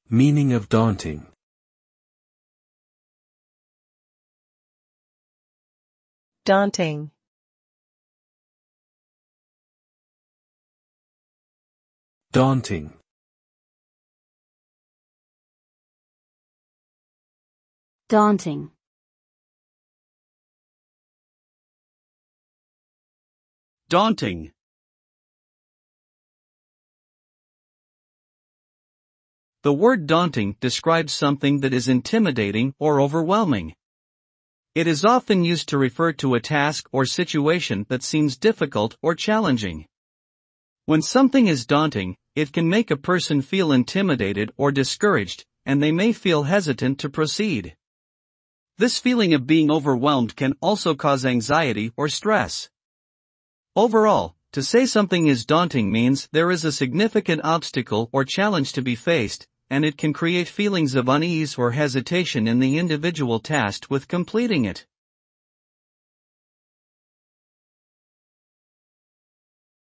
Meaning of daunting. Daunting. Daunting. Daunting. Daunting. The word daunting describes something that is intimidating or overwhelming. It is often used to refer to a task or situation that seems difficult or challenging. When something is daunting, it can make a person feel intimidated or discouraged, and they may feel hesitant to proceed. This feeling of being overwhelmed can also cause anxiety or stress. Overall, to say something is daunting means there is a significant obstacle or challenge to be faced, and it can create feelings of unease or hesitation in the individual tasked with completing it.